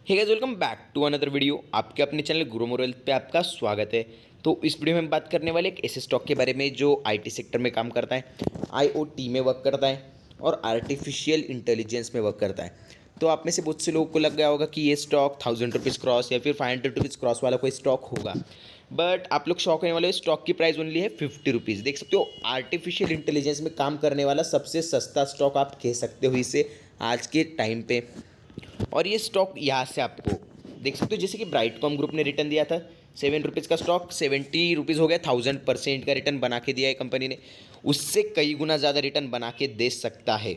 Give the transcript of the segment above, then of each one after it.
Hey guys, welcome back to another video. आपके अपने channel grow more wealth पे आपका स्वागत है। तो इस वीडियो में हम बात करने वाले एक ऐसे स्टॉक के बारे में जो आईटी सेक्टर में काम करता है, आईओटी में वर्क करता है और आर्टिफिशियल इंटेलिजेंस में वर्क करता है। तो आप में से बहुत से लोगों को लग गया होगा कि ये स्टॉक 1000 रुपीज़ क्रॉस या फिर 500 रुपीज़ क्रॉस वाला कोई स्टॉक होगा, बट आप लोग शॉक होने वाले, स्टॉक की प्राइस ओनली है 50 रुपीज़। देख सकते हो, आर्टिफिशियल इंटेलिजेंस में काम करने वाला सबसे सस्ता स्टॉक आप कह सकते हो इसे आज के टाइम पे। और ये स्टॉक यहाँ से आपको देख सकते हो, जैसे कि ब्राइटकॉम ग्रुप ने रिटर्न दिया था 7 रुपीज़ का स्टॉक, 70 रुपीज़ हो गया, 1000% का रिटर्न बना के दिया है कंपनी ने। उससे कई गुना ज़्यादा रिटर्न बना के दे सकता है।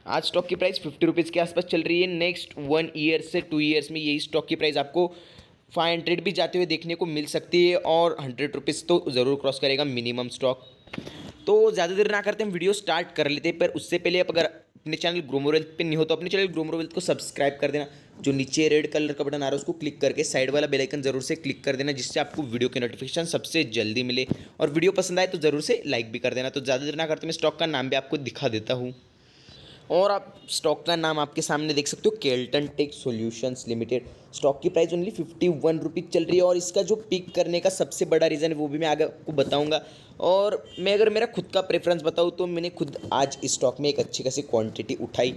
आज स्टॉक की प्राइस 50 रुपीज़ के आसपास चल रही है। नेक्स्ट 1 ईयर से 2 ईयर्स में यही स्टॉक की प्राइस आपको 500 भी जाते हुए देखने को मिल सकती है और 100 रुपीज़ तो ज़रूर क्रॉस करेगा मिनिमम स्टॉक। तो ज़्यादा देर ना करते हम वीडियो स्टार्ट कर लेते हैं, पर उससे पहले आप अगर अपने चैनल ग्रो मोर वेल्थ पे नहीं हो तो अपने चैनल ग्रो मोर वेल्थ को सब्सक्राइब कर देना। जो नीचे रेड कलर का बटन आ रहा है उसको क्लिक करके साइड वाला बेल आइकन जरूर से क्लिक कर देना, जिससे आपको वीडियो की नोटिफिकेशन सबसे जल्दी मिले। और वीडियो पसंद आए तो ज़रूर से लाइक भी कर देना। तो ज़्यादा देर ना करते मैं स्टॉक का नाम भी आपको दिखा देता हूँ। और आप स्टॉक का नाम आपके सामने देख सकते हो, Kelton Tech Solutions Limited. Stock की प्राइस ओनली 51 रुपीज़ चल रही है और इसका जो पिक करने का सबसे बड़ा रीज़न है वो भी मैं आगे आपको बताऊंगा। और मैं अगर मेरा खुद का प्रेफरेंस बताऊँ तो मैंने खुद आज इस स्टॉक में एक अच्छी खासी क्वांटिटी उठाई।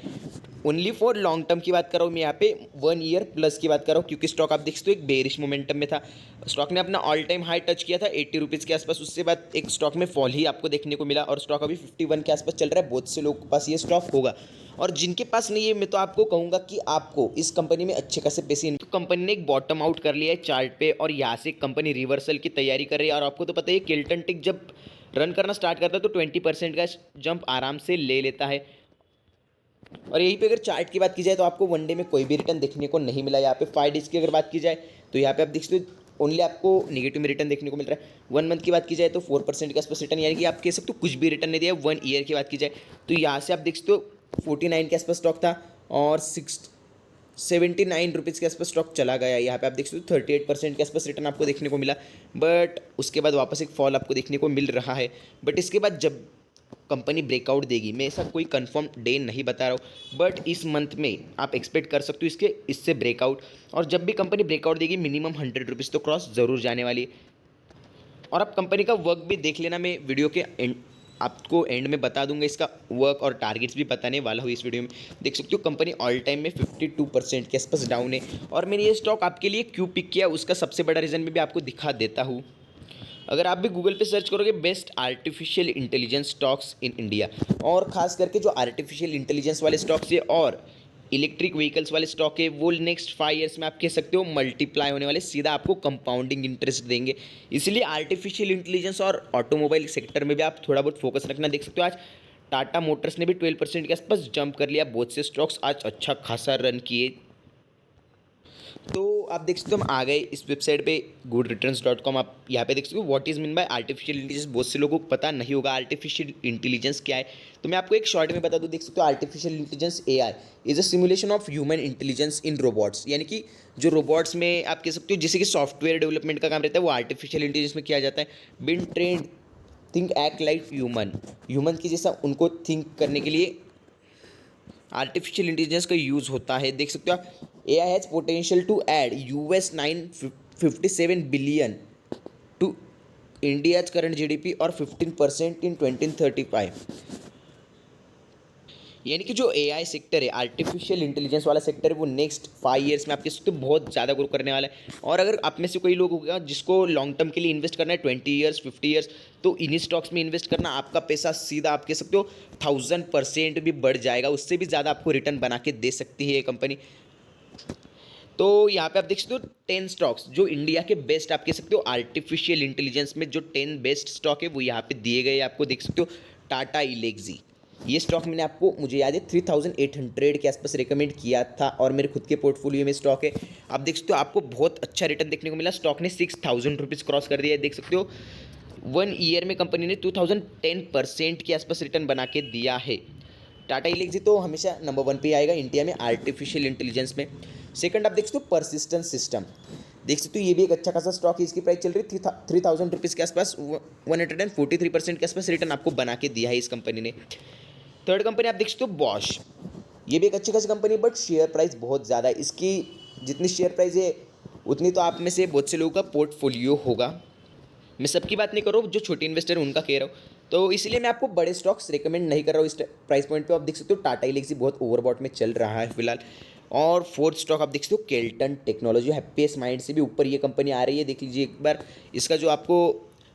ओनली फॉर लॉन्ग टर्म की बात कर रहा हूँ मैं यहाँ पे, 1 ईयर प्लस की बात कर रहा हूँ, क्योंकि स्टॉक आप देख सकते हो एक बेरिश मोमेंटम में था। स्टॉक ने अपना ऑल टाइम हाई टच किया था 80 रुपीज़ के आसपास। उससे बाद एक स्टॉक में फॉल ही आपको देखने को मिला और स्टॉक अभी 51 के आसपास चल रहा है। बहुत से लोगों के पास ये स्टॉक होगा और जिनके पास नहीं है, मैं तो आपको कहूँगा कि आपको इस कंपनी में अच्छे खासे पैसे तो कंपनी ने एक बॉटम आउट कर लिया है चार्ट पे और यहाँ से कंपनी रिवर्सल की तैयारी कर रही है। और आपको तो पता है केल्टन टेक जब रन करना स्टार्ट करता है तो 20% का जंप आराम से ले लेता है। और यहीं पे अगर चार्ट की बात की जाए तो आपको वनडे में कोई भी रिटर्न देखने को नहीं मिला। यहाँ पे 5 डेज की अगर बात की जाए तो यहाँ पे आप देख सकते हो ओनली आपको नेगेटिव में रिटर्न देखने को मिल रहा है। 1 मंथ की बात की जाए तो 4% के आसपास रिटर्न, यानी कि आप कह सकते हो कुछ भी रिटर्न नहीं दिया। 1 ईयर की बात की जाए तो यहाँ से आप देख सकते हो 49 के आसपास स्टॉक था और 79 रुपीज़ के आसपास स्टॉक चला गया। यहाँ पे आप देख सकते हो 38% के आसपास रिटर्न आपको देखने को मिला, बट उसके बाद वापस एक फॉल आपको देखने को मिल रहा है। बट इसके बाद जब कंपनी ब्रेकआउट देगी, मैं ऐसा कोई कंफर्म डे नहीं बता रहा हूँ, बट इस मंथ में आप एक्सपेक्ट कर सकते हो इससे ब्रेकआउट। और जब भी कंपनी ब्रेकआउट देगी मिनिमम 100 रुपीज़ तो क्रॉस ज़रूर जाने वाली है। और आप कंपनी का वर्क भी देख लेना, मैं वीडियो के एंड आपको एंड में बता दूंगा इसका वर्क और टारगेट्स भी बताने वाला हूँ इस वीडियो में। देख सकते हो कंपनी ऑल टाइम में 52% के आसपास डाउन है। और मैंने ये स्टॉक आपके लिए क्यों पिक किया उसका सबसे बड़ा रीज़न मैं भी आपको दिखा देता हूँ। अगर आप भी गूगल पे सर्च करोगे best artificial intelligence stocks in India, और खास करके जो आर्टिफिशियल इंटेलिजेंस वाले स्टॉक्स है और इलेक्ट्रिक व्हीकल्स वाले स्टॉक है, वो नेक्स्ट 5 ईयर्स में आप कह सकते हो मल्टीप्लाई होने वाले, सीधा आपको कंपाउंडिंग इंटरेस्ट देंगे। इसलिए आर्टिफिशियल इंटेलिजेंस और ऑटोमोबाइल सेक्टर में भी आप थोड़ा बहुत फोकस रखना। देख सकते हो आज टाटा मोटर्स ने भी 12% के आसपास जंप कर लिया। बहुत से स्टॉक्स आज अच्छा खासा रन किए। तो आप देख सकते हो हम आ गए इस वेबसाइट पे goodreturns.com। आप यहाँ पे देख सकते हो what is mean by artificial intelligence. बहुत से लोगों को पता नहीं होगा आर्टिफिशियल इंटेलिजेंस क्या है, तो मैं आपको एक शॉर्ट में बता दूँ। देख सकते हो artificial intelligence AI is a simulation of human intelligence in robots, यानी कि जो रोबोट्स में आप कह सकते हो जैसे कि सॉफ्टवेयर डेवलपमेंट का काम रहता है वो आर्टिफिशियल इंटेलिजेंस में किया जाता है। Been trained think act like human की जैसा उनको थिंक करने के लिए आर्टिफिशियल इंटेलिजेंस का यूज़ होता है। देख सकते हो आप AI has potential to add $957 billion to India's current GDP और 15% इन 2035। यानी कि जो AI सेक्टर है, आर्टिफिशियल इंटेलिजेंस वाला सेक्टर है, वो नेक्स्ट 5 ईयर्स में आप कह सकते हो बहुत ज़्यादा ग्रो करने वाला है। और अगर आप में से कोई लोग होगा जिसको लॉन्ग टर्म के लिए इन्वेस्ट करना है 20 ईयर्स 50 ईयर्स, तो इन्हीं स्टॉक्स में इन्वेस्ट करना, आपका पैसा सीधा आप कह सकते हो 1000% भी बढ़ जाएगा। उससे भी ज़्यादा आपको रिटर्न बना के दे सकती है ये कंपनी। तो यहाँ पे आप देख सकते हो 10 स्टॉक्स जो इंडिया के बेस्ट आप कह सकते हो आर्टिफिशियल इंटेलिजेंस में जो 10 बेस्ट स्टॉक है वो यहाँ पे दिए गए। आपको देख सकते हो टाटा इलेक्सी, ये स्टॉक मैंने आपको मुझे याद है 3800 के आसपास रिकमेंड किया था और मेरे खुद के पोर्टफोलियो में स्टॉक है। आप देख सकते हो आपको बहुत अच्छा रिटर्न देखने को मिला। स्टॉक ने 6000 रुपीज़ क्रॉस कर दिया है। देख सकते हो 1 ईयर में कंपनी ने 2010% के आसपास रिटर्न बना के दिया है। टाटा इलेक्सी तो हमेशा नंबर 1 पे आएगा इंडिया में आर्टिफिशियल इंटेलिजेंस में। सेकंड आप देख सकते हो परसिस्टेंस सिस्टम, देख सकते हो ये भी एक अच्छा खासा स्टॉक है। इसकी प्राइस चल रही थी 3000 रुपीज़ के आसपास, 143% के आसपास रिटर्न आपको बना के दिया है इस कंपनी ने। थर्ड कंपनी आप देख सकते हो बॉश, ये भी एक अच्छी खासी कंपनी, बट शेयर प्राइस बहुत ज़्यादा है। इसकी जितनी शेयर प्राइस है उतनी तो आप में से बहुत से लोगों का पोर्टफोलियो होगा। मैं सबकी बात नहीं कर रहा हूँ, जो छोटे इन्वेस्टर हैं उनका कह रहा हूँ। तो इसलिए मैं आपको बड़े स्टॉक्स रिकमेंड नहीं कर रहा हूँ इस प्राइस पॉइंट पे। आप देख सकते हो टाटा एलेक्सी बहुत ओवरबॉट में चल रहा है फिलहाल। और फोर्थ स्टॉक आप देख सकते हो केल्टन टेक्नोलॉजी, हैप्पीएस्ट माइंड से भी ऊपर ये कंपनी आ रही है। देख लीजिए एक बार इसका जो आपको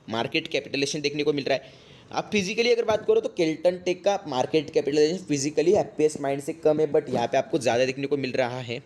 मार्केट कैपिटलाइजेशन देखने को मिल रहा है। आप फिजिकली अगर बात करो तो केल्टन टेक का market capitalization physically Happiest Mind से कम है, बट यहाँ पे आपको ज़्यादा देखने को मिल रहा है।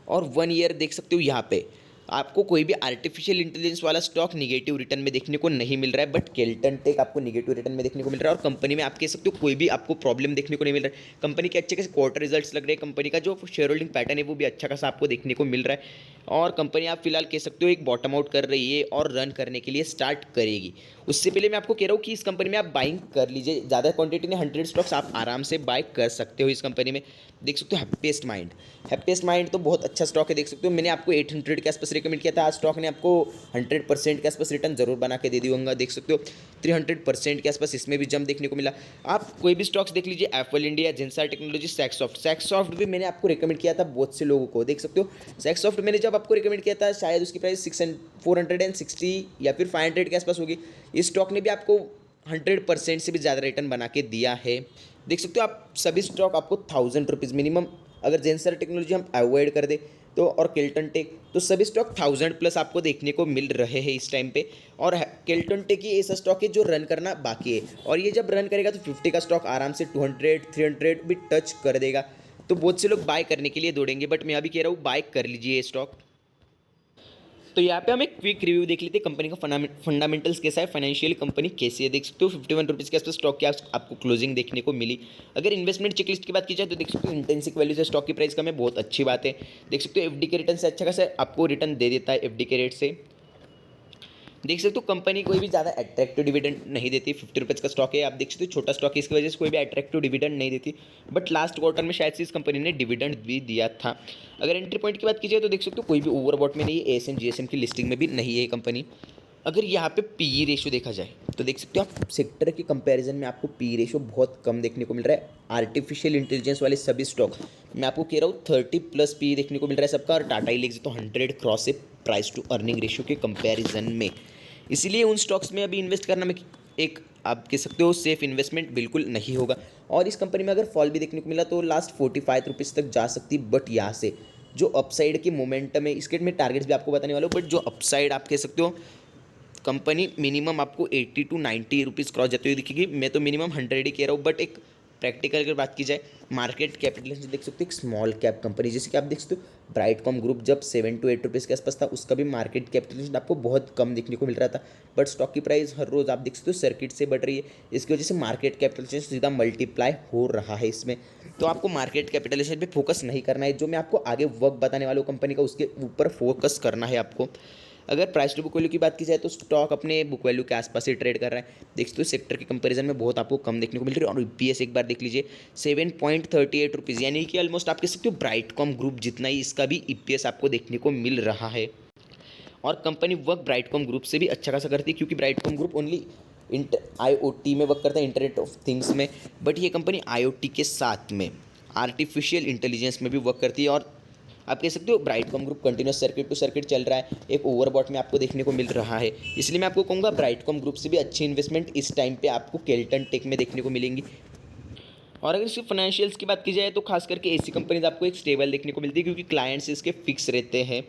और 1 ईयर देख सकते हो यहाँ पे आपको कोई भी आर्टिफिशियल इंटेलिजेंस वाला स्टॉक निगेटिव रिटर्न में देखने को नहीं मिल रहा है, बट केल्टन टेक आपको निगेटिव रिटर्न में देखने को मिल रहा है। और कंपनी में आप कह सकते हो कोई भी आपको प्रॉब्लम देखने को नहीं मिल रहा है। कंपनी के अच्छे खासे क्वार्टर रिजल्ट्स लग रहे हैं, कंपनी का जो शेयर होल्डिंग पैटर्न है वो भी अच्छा खासा आपको देखने को मिल रहा है। और कंपनी आप फिलहाल कह सकते हो एक बॉटम आउट कर रही है और रन करने के लिए स्टार्ट करेगी। उससे पहले मैं आपको कह रहा हूँ कि इस कंपनी में आप बाइंग कर लीजिए, ज़्यादा क्वांटिटी में 100 स्टॉक्स आप आराम से बाय कर सकते हो इस कंपनी में। देख सकते हो हैप्पीएस्ट माइंड तो बहुत अच्छा स्टॉक है। देख सकते हो मैंने आपको 800 के आसपास रिकमेंड किया था, आज स्टॉक ने आपको 100% के आसपास रिटर्न जरूर बना के दे दी होगा। देख सकते हो 300% के आसपास इसमें भी जंप देखने को मिला। आप कोई भी स्टॉक्स देख लीजिए, एप्पल इंडिया, जेंसार टेक्नोलॉजी, सैक्सॉफ्ट भी मैंने आपको रिकमेंड किया था बहुत से लोगों को। देख सकते हो सैक्सॉफ्ट मैंने जब आपको रिकमेंड किया था शायद उसकी प्राइस 460 या फिर 500 के आसपास होगी। इस स्टॉक ने भी आपको 100% से भी ज़्यादा रिटर्न बना के दिया है। देख सकते हो आप सभी स्टॉक आपको 1000 रुपीज़ मिनिमम, अगर जेंसर टेक्नोलॉजी हम अवॉइड कर दे तो, और केल्टन टेक, तो सभी स्टॉक 1000+ आपको देखने को मिल रहे हैं इस टाइम पे। और केल्टन टेक ही ऐसा स्टॉक है जो रन करना बाकी है, और ये जब रन करेगा तो 50 का स्टॉक आराम से 200 300 भी टच कर देगा। तो बहुत से लोग बाय करने के लिए दौड़ेंगे, बट मैं अभी कह रहा हूँ बाय कर लीजिए ये स्टॉक। तो यहाँ पे हम एक क्विक रिव्यू देख लेते हैं कंपनी का फंडामेंटल्स कैसा है, फाइनेंशियली कंपनी कैसी है। देख सकते हो 51 रुपीज़ के आसपास स्टॉक की आपको क्लोजिंग देखने को मिली। अगर इन्वेस्टमेंट चेकलिस्ट की बात की जाए तो देख सकते हो इंटेंसिक वैल्यू से स्टॉक की प्राइस कम है, बहुत अच्छी बात है। देख सकते हो एफडी के रिटर्न से अच्छा खासा आपको रिटर्न दे देता है, एफडी के रेट से। देख सकते हो कंपनी कोई भी ज़्यादा अट्रैक्टिव डिविडेंड नहीं देती। 50 रुपीज़ का स्टॉक है, आप देख सकते हो छोटा स्टॉक है, इसकी वजह से कोई भी अट्रैक्टिव डिविडेंड नहीं देती। बट लास्ट क्वार्टर में शायद से इस कंपनी ने डिविडेंड भी दिया था। अगर एंट्री पॉइंट की बात की जाए तो देख सकते हो कोई भी ओवरबॉट में नहीं है, एएसएम जीएसएम की लिस्टिंग में भी नहीं है ये कंपनी। अगर यहाँ पे पीई रेशियो देखा जाए तो देख सकते हो आप सेक्टर के कंपैरिजन में आपको पीई रेशियो बहुत कम देखने को मिल रहा है। आर्टिफिशियल इंटेलिजेंस वाले सभी स्टॉक मैं आपको कह रहा हूँ 30+ पीई देखने को मिल रहा है सबका, और टाटा एलेक्सी तो 100 क्रॉस है प्राइस टू अर्निंग रेशियो के कंपैरिजन में। इसीलिए उन स्टॉक्स में अभी इन्वेस्ट करना में एक आप कह सकते हो सेफ इन्वेस्टमेंट बिल्कुल नहीं होगा। और इस कंपनी में अगर फॉल भी देखने को मिला तो लास्ट 45 रुपीज़ तक जा सकती, बट यहाँ से जो अपसाइड की मोमेंटम है, इसके में टारगेट्स भी आपको बताने वाला हूँ, बट जो अपसाइड आप कह सकते हो कंपनी मिनिमम आपको 80 टू 90 रुपीज़ क्रॉस जाती हुई दिखेगी। मैं तो मिनिमम 100 ही कह रहा हूँ, बट एक प्रैक्टिकल अगर बात की जाए मार्केट कैपिटलाइजेशन देख सकते हो एक स्मॉल कैप कंपनी जैसे कि आप देख सकते हो ब्राइटकॉम ग्रुप जब 7 to 8 रुपीज़ के आसपास था, उसका भी मार्केट कैपिटलाइजेशन आपको बहुत कम देखने को मिल रहा था, बट स्टॉक की प्राइस हर रोज़ आप देख सकते हो सर्किट से बढ़ रही है। इसकी वजह से मार्केट कैपिटलाइजेशन सीधा मल्टीप्लाई हो रहा है इसमें। तो आपको मार्केट कैपिटलाइजेशन पे फोकस नहीं करना है, जो मैं आपको आगे वर्क बताने वाला हूँ कंपनी का उसके ऊपर फोकस करना है आपको। अगर प्राइस टू बुक वैल्यू की बात की जाए तो स्टॉक अपने बुक वैल्यू के आसपास ही ट्रेड कर रहा है। देख सकते हो सेक्टर के कंपैरिजन में बहुत आपको कम देखने को मिल रही है। और ईपीएस एक बार देख लीजिए 7.38 रुपीज़, यानी कि ऑलमोस्ट आप कह सकते हो ब्राइटकॉम ग्रुप जितना ही इसका भी ईपीएस आपको देखने को मिल रहा है। और कंपनी वर्क ब्राइटकॉम ग्रुप से भी अच्छा खासा करती है, क्योंकि ब्राइटकॉम ग्रुप ओनली IoT में वर्क करता है, इंटरनेट ऑफ थिंग्स में, बट ये कंपनी IoT के साथ में आर्टिफिशियल इंटेलिजेंस में भी वर्क करती है। और आप कह सकते हो Brightcom Group continuous circuit to circuit चल रहा है, एक ओवरबॉट में आपको देखने को मिल रहा है। इसलिए मैं आपको कहूँगा ब्राइटकॉम ग्रुप से भी अच्छी इन्वेस्टमेंट इस टाइम पे आपको केल्टन टेक में देखने को मिलेंगी। और अगर इसकी फाइनेंशियल्स की बात की जाए तो खास करके ऐसी कंपनीज आपको एक स्टेबल देखने को मिलती है, क्योंकि क्लाइंट्स इसके फिक्स रहते हैं।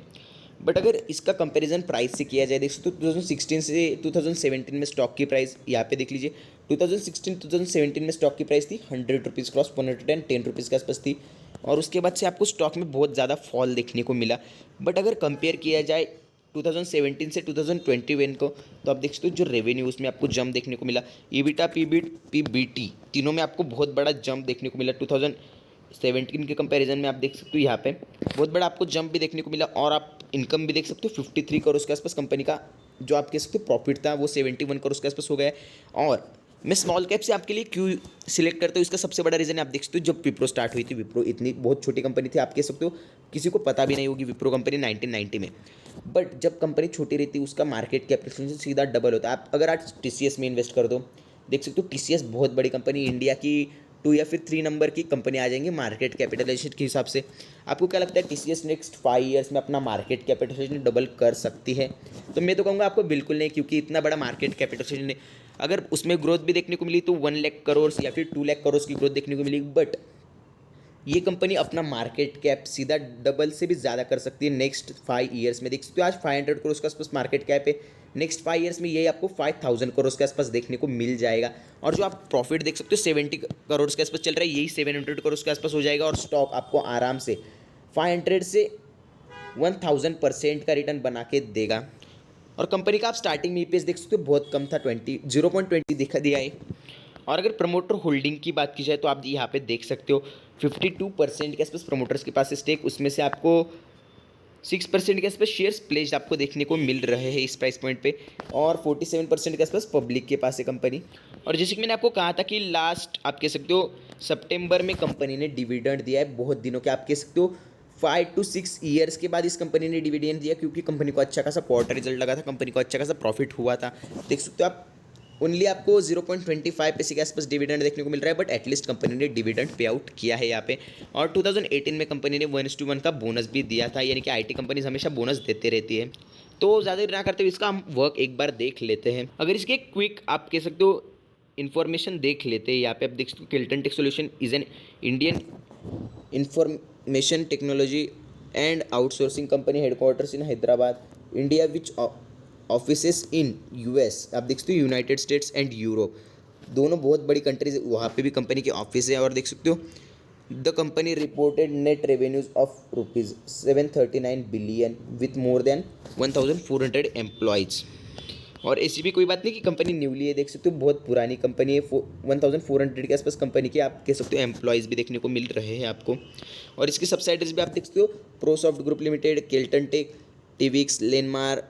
बट अगर इसका कंपैरिजन प्राइस से किया जाए देख सकते हो 2016 से 2017 में स्टॉक की प्राइस यहाँ पे देख लीजिए, 2016-2017 में स्टॉक की प्राइस थी 100 रुपीज़ क्रॉस 110 रुपीज़ के आसपास थी। और उसके बाद से आपको स्टॉक में बहुत ज़्यादा फॉल देखने को मिला। बट अगर कंपेयर किया जाए 2017 से 2021 को, तो आप देख सकते हो जो रेवेन्यू उसमें आपको जंप देखने को मिला, ईबिटा पीबीटी तीनों में आपको बहुत बड़ा जंप देखने को मिला। 2017 के कंपैरिजन में आप देख सकते हो यहाँ पे बहुत बड़ा आपको जंप भी देखने को मिला। और आप इनकम भी देख सकते हो 53 करोड़ के आसपास कंपनी का जो आप कह सकते हो प्रॉफिट था वो 71 करोड़ के आसपास हो गया है। और मैं स्मॉल कैप से आपके लिए क्यों सिलेक्ट करता हूँ, इसका सबसे बड़ा रीज़न है आप देख सकते हो जब विप्रो स्टार्ट हुई थी, विप्रो इतनी बहुत छोटी कंपनी थी, आप कह सकते हो किसी को पता भी नहीं होगी विप्रो कंपनी 1990 में। बट जब कंपनी छोटी रहती है उसका मार्केट कैपिटलाइजेशन सीधा डबल होता है। आप अगर आज TCS में इन्वेस्ट कर दो, देख सकते हो TCS बहुत बड़ी कंपनी, इंडिया की 2 या फिर 3 नंबर की कंपनी आ जाएंगी मार्केट कैपिटलाइजेशन के हिसाब से। आपको क्या लगता है टीसीएस नेक्स्ट 5 ईयर्स में अपना मार्केट कैपिटलाइजेशन डबल कर सकती है? तो मैं तो कहूँगा आपको बिल्कुल नहीं, क्योंकि इतना बड़ा मार्केट कैपिटलाइजेशन नहीं। अगर उसमें ग्रोथ भी देखने को मिली तो 1 लाख करोड़ या फिर 2 लाख करोड़ की ग्रोथ देखने को मिली, बट ये कंपनी अपना मार्केट कैप सीधा डबल से भी ज़्यादा कर सकती है नेक्स्ट 5 ईयर्स में। देख सकते हो आज 500 करोड़ के आसपास मार्केट कैप है, नेक्स्ट 5 ईयर्स में ये आपको 5000 करोड़ के आसपास देखने को मिल जाएगा। और जो आप प्रॉफिट देख सकते हो 70 करोड़ के आसपास चल रहा है, यही 700 करोड़ के आसपास हो जाएगा। और स्टॉक आपको आराम से 500 से 1000% का रिटर्न बना के देगा। और कंपनी का आप स्टार्टिंग में ईपीएस देख सकते हो बहुत कम था, 0.20 दिखा दिया है। और अगर प्रमोटर होल्डिंग की बात की जाए तो आप यहाँ पे देख सकते हो 52% के आसपास प्रमोटर्स के पास स्टेक, उसमें से आपको 6% के आसपास शेयर्स प्लेस्ड आपको देखने को मिल रहे हैं इस प्राइस पॉइंट पे, और 47% के आसपास पब्लिक के पास है कंपनी। और जैसे कि मैंने आपको कहा था कि लास्ट आप कह सकते हो सितंबर में कंपनी ने डिविडेंड दिया है, बहुत दिनों के आप कह सकते हो 5 to 6 ईयर्स के बाद इस कंपनी ने डिविडेंड दिया, क्योंकि कंपनी को अच्छा खासा क्वार्टर रिजल्ट लगा था, कंपनी को अच्छा खासा प्रॉफिट हुआ था। देख सकते हो आप ओनली आपको 0.25 पैसे के आसपास डिविडेंड देखने को मिल रहा है, बट एटलीस्ट कंपनी ने डिविडेंड पे आउट किया है यहाँ पे। और 2018 में कंपनी ने 1:1 का बोनस भी दिया था, यानी कि आईटी कंपनीज हमेशा बोनस देते रहती है। तो ज़्यादा देर ना करते हुए इसका हम वर्क एक बार देख लेते हैं। अगर इसके क्विक आप कह सकते हो इन्फॉर्मेशन देख लेते हैं, यहाँ पे आप देख सकते हो Kelton Tech Solution is an Indian information technology and outsourcing company headquarters in Hyderabad India which offices in US. आप देख सकते हो यूनाइटेड स्टेट्स एंड यूरोप, दोनों बहुत बड़ी कंट्रीज, वहाँ पे भी कंपनी के ऑफिस है। और देख सकते हो the company reported net revenues of ₹739 billion with more than 1400 employees. और ऐसी भी कोई बात नहीं कि कंपनी न्यूली है, देख सकते हो बहुत पुरानी कंपनी है, 1400 के आसपास कंपनी के आप कह सकते हो एम्प्लॉयज़ भी देखने को मिल रहे हैं आपको। और इसकी सब्सिडाइज भी आप देख सकते हो Prosoft group limited, Kellton tech, टिविक्स, लेनमार,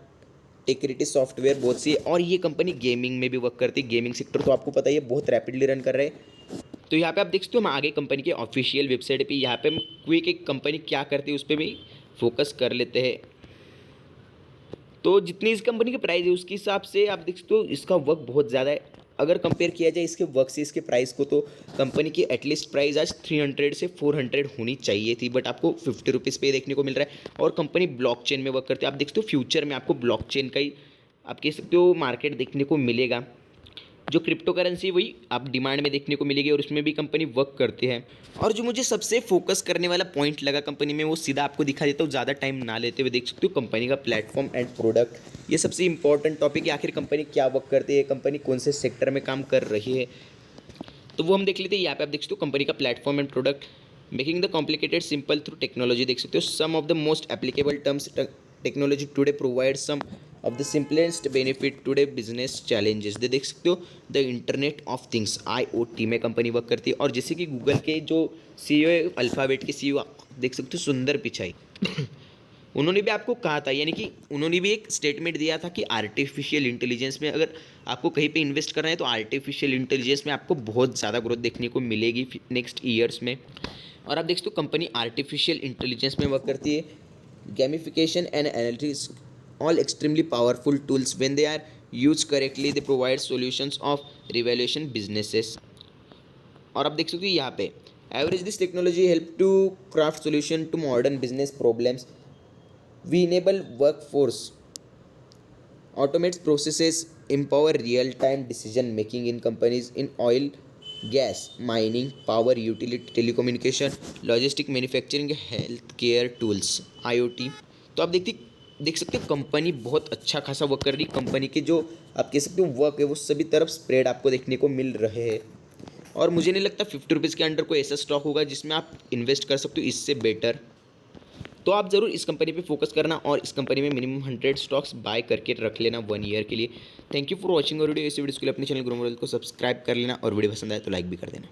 टेक्रिटी सॉफ्टवेयर, बहुत सी। और ये कंपनी गेमिंग में भी वर्क करती है, गेमिंग सेक्टर तो आपको पता ही है बहुत रैपिडली रन कर रहे हैं। तो यहाँ पे आप देख सकते हो हम आगे कंपनी के ऑफिशियल वेबसाइट पे यहाँ पे हम क्विक एक कंपनी क्या करती है उस पर भी फोकस कर लेते हैं। तो जितनी इस कंपनी की प्राइस है उसके हिसाब से आप देख सकते हो इसका वर्क बहुत ज़्यादा है। अगर कंपेयर किया जाए इसके वर्क से इसके प्राइस को, तो कंपनी की एटलीस्ट प्राइस आज 300 से 400 होनी चाहिए थी, बट आपको 50 रुपीज़ पे देखने को मिल रहा है। और कंपनी ब्लॉकचेन में वर्क करती है, आप देख सकते हो फ्यूचर में आपको ब्लॉकचेन का ही आप कह सकते हो मार्केट देखने को मिलेगा। जो क्रिप्टो करेंसी वही आप डिमांड में देखने को मिलेगी, और उसमें भी कंपनी वर्क करती है। और जो मुझे सबसे फोकस करने वाला पॉइंट लगा कंपनी में, वो सीधा आपको दिखा देता हूँ ज़्यादा टाइम ना लेते हुए। देख सकते हो कंपनी का प्लेटफॉर्म एंड प्रोडक्ट, ये सबसे इंपॉर्टेंट टॉपिक है। आखिर कंपनी क्या वर्क करती है, कंपनी कौन से सेक्टर में काम कर रही है, तो वो हम देख लेते हैं। यहाँ पे आप देख सकते हो कंपनी का platform and product, making the complicated simple through technology. देख सकते हो some of the most applicable terms technology today provide some of the simplest benefit today business challenges. दे देख सकते हो the internet of things IoT में company work करती है। और जैसे कि गूगल के जो CEO है, अल्फ़ाबेट के CEO, देख सकते हो सुंदर पिचाई उन्होंने भी आपको कहा था, यानी कि उन्होंने भी एक स्टेटमेंट दिया था कि आर्टिफिशियल इंटेलिजेंस में अगर आपको कहीं पे इन्वेस्ट करना है तो आर्टिफिशियल इंटेलिजेंस में आपको बहुत ज़्यादा ग्रोथ देखने को मिलेगी नेक्स्ट ईयर्स में। और आप देख सकते हो कंपनी आर्टिफिशियल इंटेलिजेंस में वर्क करती है। Gamification and analytics all extremely powerful tools when they are used correctly, they provide solutions of revaluation businesses। और आप देख सकते हो यहाँ पे average this technology help to craft solution to modern business problems, we enable workforce, automates processes, empower real time decision making in companies in oil, gas, mining, power, utility, telecommunication, logistic, manufacturing, health care tools, IoT। तो आप देख सकते हो company बहुत अच्छा खासा work कर रही है। कंपनी के जो आप कह सकते हो वर्क है वो सभी तरफ स्प्रेड आपको देखने को मिल रहे हैं। और मुझे नहीं लगता 50 रुपीज़ के अंडर कोई ऐसा स्टॉक होगा जिसमें आप इन्वेस्ट कर सकते हो इससे बेटर। तो आप ज़रूर इस कंपनी पे फोकस करना और इस कंपनी में मिनिमम 100 स्टॉक्स बाय करके रख लेना 1 ईयर के लिए। Thank you for watching video. इस वीडियो के लिए अपने चैनल ग्रो मोबाइल को सब्सक्राइब कर लेना और वीडियो पसंद आए तो लाइक भी कर देना।